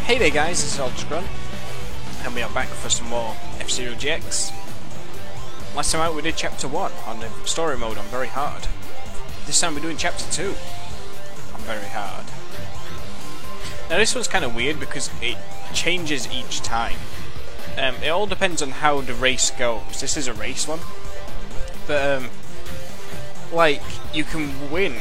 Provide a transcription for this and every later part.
Hey there guys, this is Ultragrunt, and we are back for some more F-Zero GX. Last time out we did Chapter 1 on the story mode on Very Hard. This time we're doing Chapter 2 on Very Hard. Now this one's kind of weird because it changes each time. It all depends on how the race goes. This is a race one. But like, you can win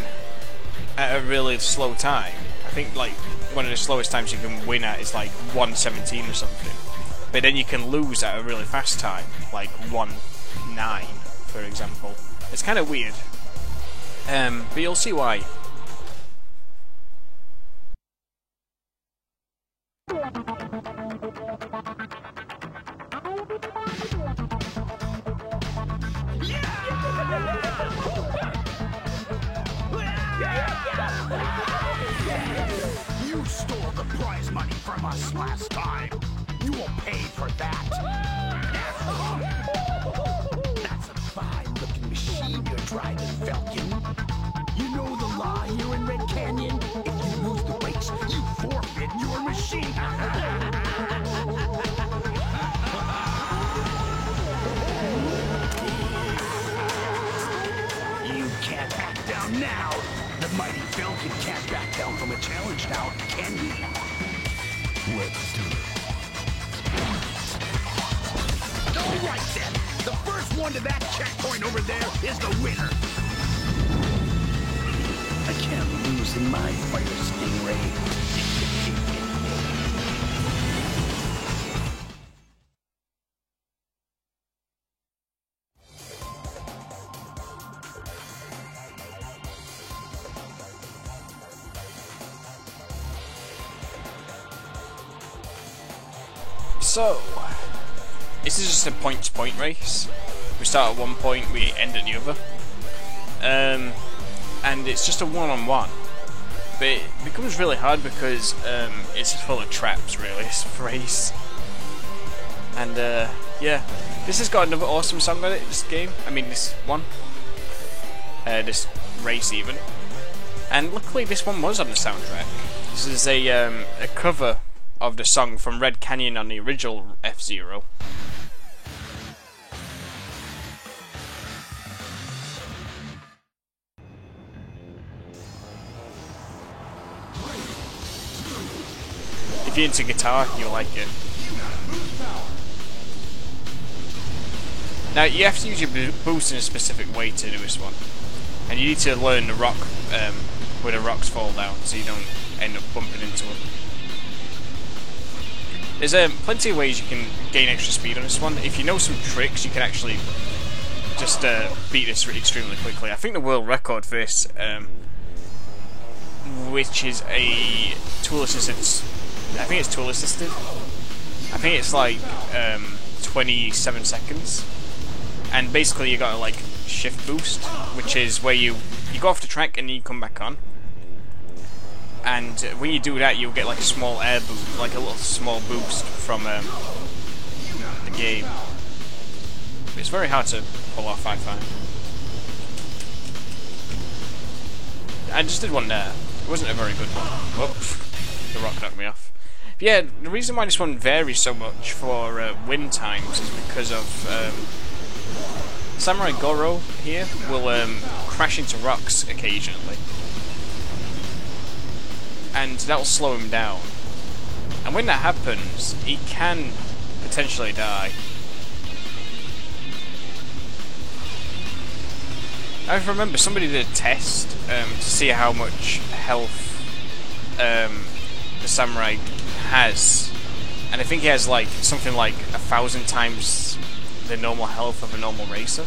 at a really slow time. I think like one of the slowest times you can win at is like 1:17 or something. But then you can lose at a really fast time, like 1:09 for example. It's kind of weird. But you'll see why. You stole the prize money from us last time. You will pay for that. That's a fine-looking machine you're driving, Falcon. You know the law here in Red Canyon? If you lose the race, you forfeit your machine. You can't back down now. The mighty Falcon can't back down from a challenge now, can he? Let's do it. Alright then, the first one to that checkpoint over there is the winner. I can't lose in my Fire Stingray. So, this is just a point-to-point race. We start at one point, we end at the other. And it's just a one-on-one. But it becomes really hard because it's full of traps, really, this race. And, yeah. This has got another awesome song on it, this game. I mean, this one. This race, even. And luckily, this one was on the soundtrack. This is a cover of the song from Red Canyon on the original F-Zero. If you're into guitar, you'll like it. Now you have to use your boost in a specific way to do this one, and you need to learn the rock where the rocks fall down, so you don't end up bumping into them. There's plenty of ways you can gain extra speed on this one. If you know some tricks, you can actually just beat this extremely quickly. I think the world record for this, which is a tool assisted, I think it's tool assisted. I think it's like 27 seconds. And basically you got a like shift boost, which is where you go off the track and then you come back on. And when you do that, you'll get like a small air boost, like a little small boost from the game. It's very hard to pull off, I find. I just did one there. It wasn't a very good one. Whoop, the rock knocked me off. But yeah, the reason why this one varies so much for win times is because of Samurai Goro here will crash into rocks occasionally. And that'll slow him down. And when that happens, he can potentially die. I remember somebody did a test to see how much health the samurai has, and I think he has like something like 1,000 times the normal health of a normal racer.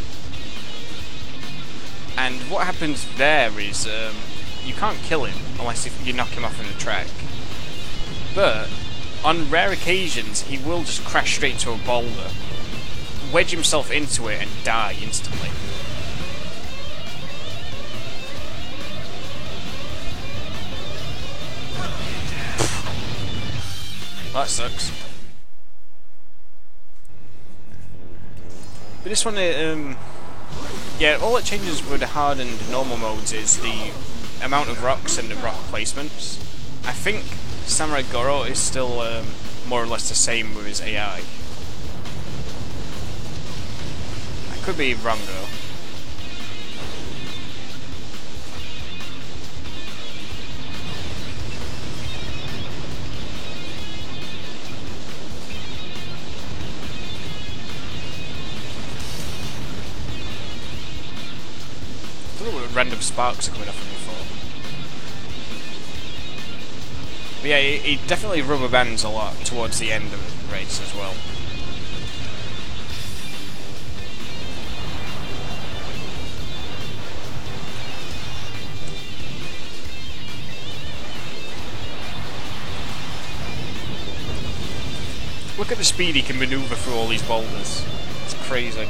And what happens there is you can't kill him unless you knock him off on the track. But on rare occasions, he will just crash straight into a boulder, wedge himself into it, and die instantly. That sucks. But this one, yeah, all it changes with the hard and normal modes is the amount of rocks and the rock placements. I think Samurai Goro is still more or less the same with his AI. I could be wrong though. I don't know what random sparks are coming off him before. But yeah, he definitely rubber bands a lot towards the end of the race as well. Look at the speed he can maneuver through all these boulders. It's crazy.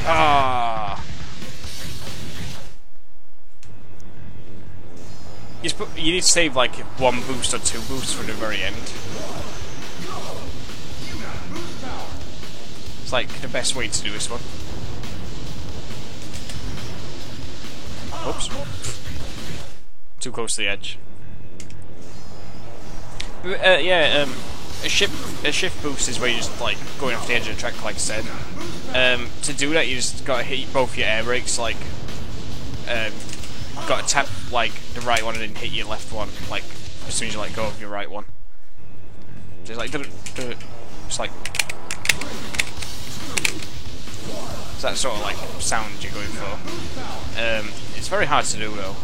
Ah! You need to save like one boost or two boosts for the very end. It's like the best way to do this one. Oops. Too close to the edge. Yeah, a shift boost is where you're just like going off the edge of the track, like I said. To do that, you just gotta hit both your air brakes, like, gotta tap, like, the right one and then hit your left one, like, as soon as you let go of your right one. Just like, just like, so that sort of, like, sound you're going for. It's very hard to do, though.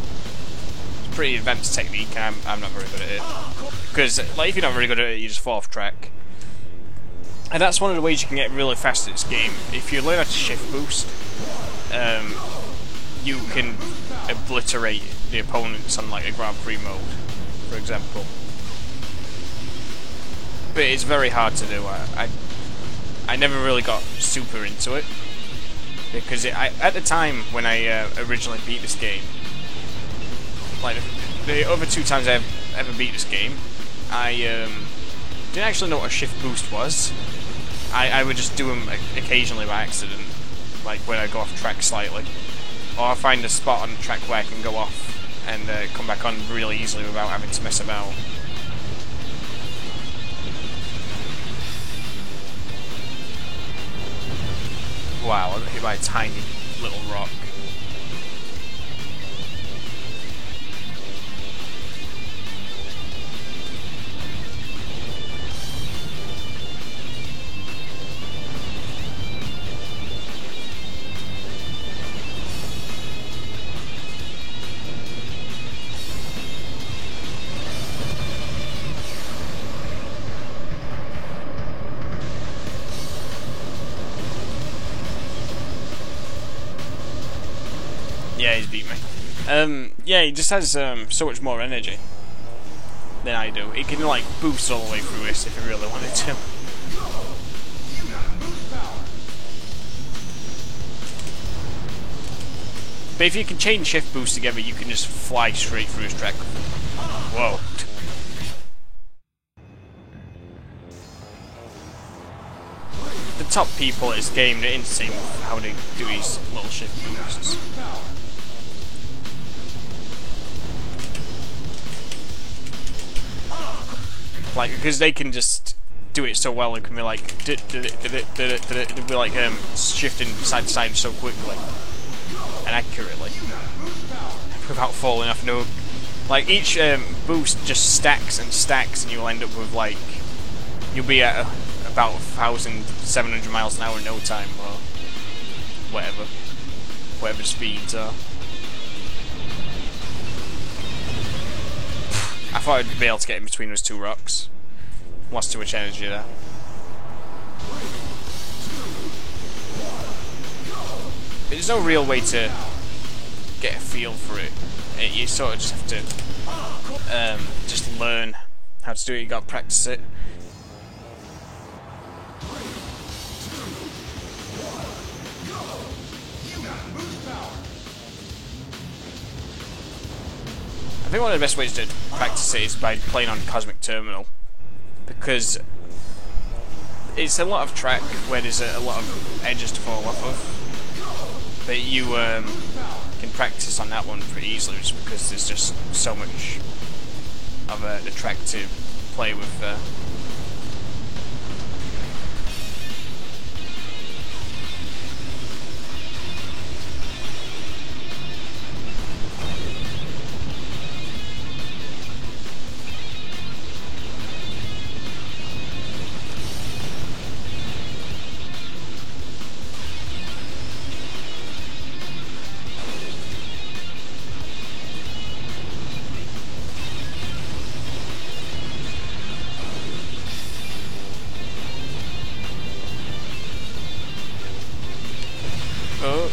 It's a pretty advanced technique, and I'm not very good at it. Because, like, if you're not very good at it, you just fall off track. And that's one of the ways you can get really fast at this game. If you learn how to shift boost, you can obliterate the opponents on like a Grand Prix mode, for example. But it's very hard to do. I never really got super into it because at the time when I originally beat this game, like the other two times I've ever beat this game, I didn't actually know what a shift boost was. I would just do them occasionally by accident, like when I go off track slightly. Or I find a spot on the track where I can go off and come back on really easily without having to mess about. Wow, I got hit by a tiny little rock. Yeah, he's beat me. Yeah, he just has so much more energy than I do. He can like boost all the way through this if he really wanted to. But if you can chain shift boost together, you can just fly straight through his track. Whoa. The top people at this game, they're insane with how they do these little shift boosts. Like, because they can just do it so well, and can be like, be like shifting side to side so quickly and accurately without falling off. No, like each boost just stacks and stacks, and you'll end up with like you'll be at about 1,700 miles an hour in no time, or whatever the speeds are. I thought I'd be able to get in between those two rocks. Lost too much energy there. There's no real way to get a feel for it. You sort of just have to just learn how to do it. You got to practice it. I think one of the best ways to practice it is by playing on Cosmic Terminal, because it's a lot of track where there's a lot of edges to fall off of, but you can practice on that one pretty easily just because there's just so much of the track to play with. Oh.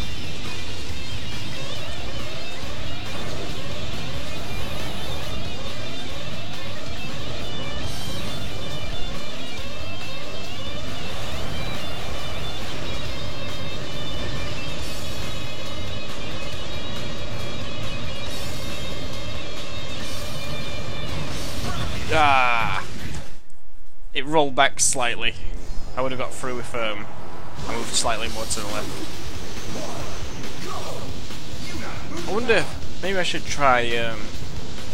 Ah! It rolled back slightly. I would have got through if I moved slightly more to the left. I wonder, maybe I should try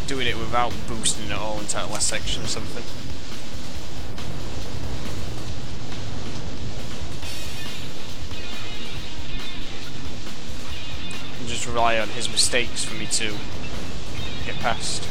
doing it without boosting it all into that last section or something. And just rely on his mistakes for me to get past.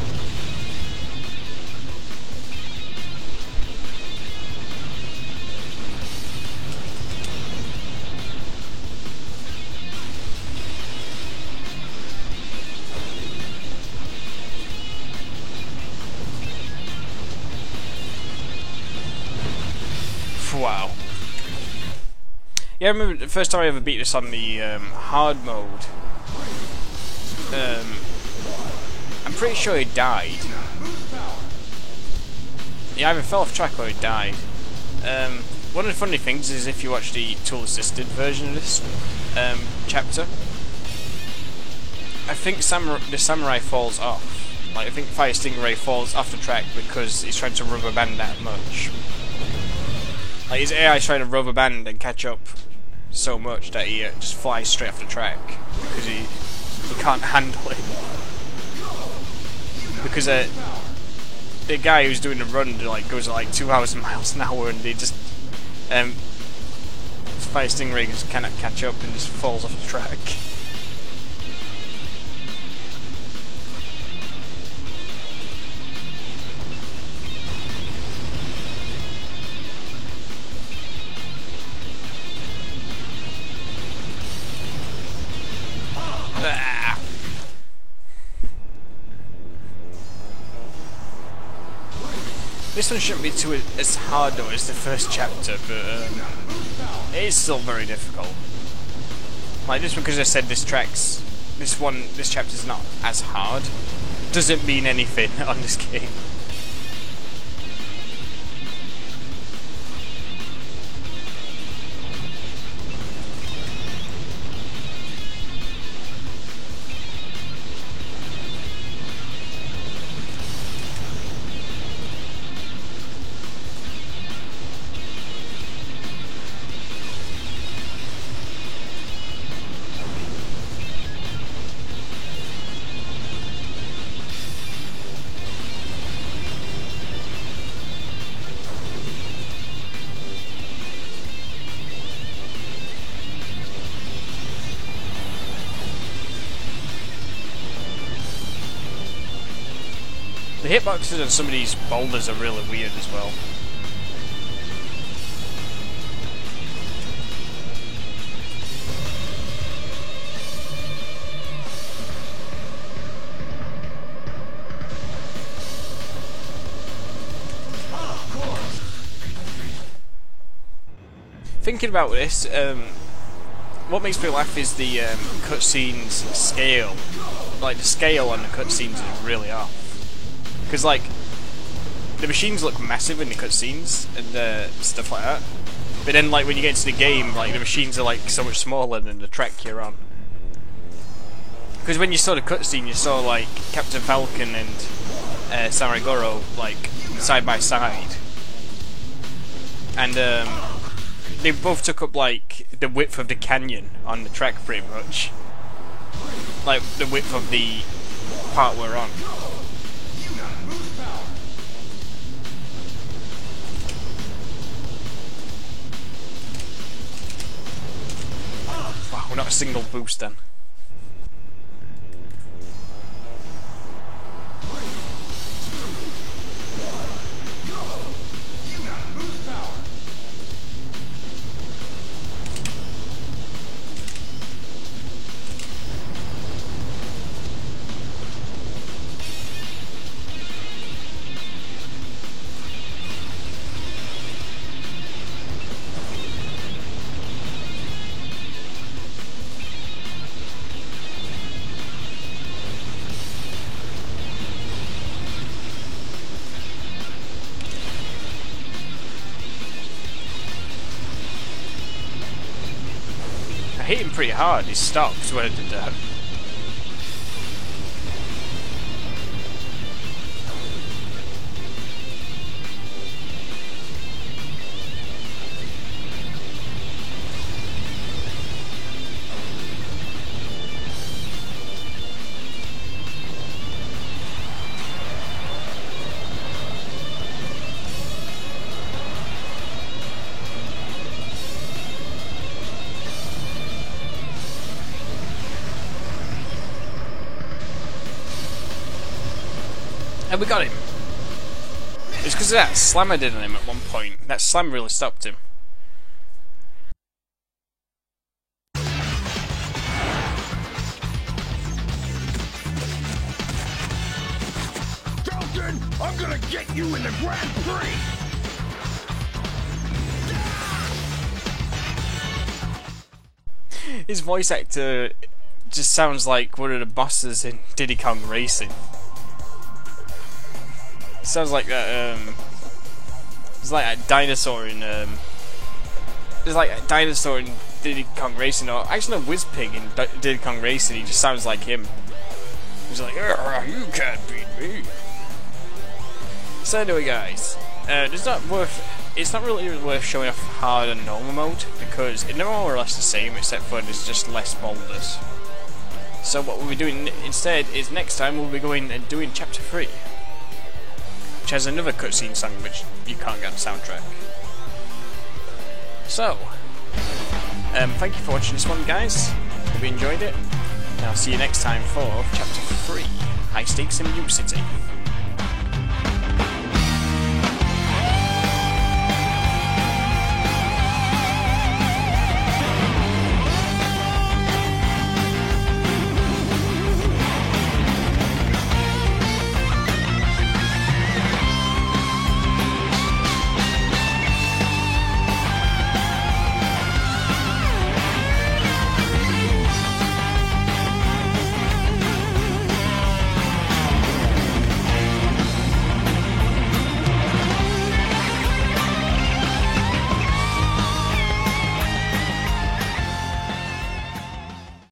Wow. Yeah, I remember the first time I ever beat this on the hard mode. I'm pretty sure he died. He either fell off track or he died. One of the funny things is if you watch the tool-assisted version of this chapter, I think the samurai falls off. Like, I think Fire Stingray falls off the track because he's trying to rubber band that much. Like, his AI is trying to rubber band and catch up so much that he just flies straight off the track because he can't handle it. Because the guy who's doing the run like goes at like 2,000 miles an hour and he just Fire Stingray just cannot catch up and just falls off the track. This one shouldn't be too as hard though as the first chapter, but it is still very difficult. Like, just because I said this chapter's not as hard, doesn't mean anything on this game. The hitboxes on some of these boulders are really weird as well. Thinking about this, what makes me laugh is the cutscenes scale. Like, the scale on the cutscenes is really off. Because, like, the machines look massive in the cutscenes and stuff like that. But then, like, when you get into the game, like, the machines are, like, so much smaller than the track you're on. Because when you saw the cutscene, you saw, like, Captain Falcon and Samurai Goro, like, side by side. And, they both took up like the width of the canyon on the track, pretty much. Like the width of the part we're on. Wow, not a single boost then. I hit him pretty hard, he stopped when I did that. And we got him. It's because of that slam I did on him at one point. That slam really stopped him. Falcon, I'm gonna get you in the Grand Prix! His voice actor just sounds like one of the bosses in Diddy Kong Racing. Sounds like that, it's like a dinosaur in, it's like a dinosaur in Diddy Kong Racing, or actually no, Wizpig in Diddy Kong Racing, he just sounds like him. He's like, you can't beat me. So anyway guys, it's not really worth showing off hard and normal mode, because they're more or less the same, except for there's just less boulders. So what we'll be doing instead is next time we'll be going and doing Chapter 3. Which has another cutscene song which you can't get on the soundtrack. So, thank you for watching this one guys, hope you enjoyed it, and I'll see you next time for Chapter 3, High Stakes in Mute City.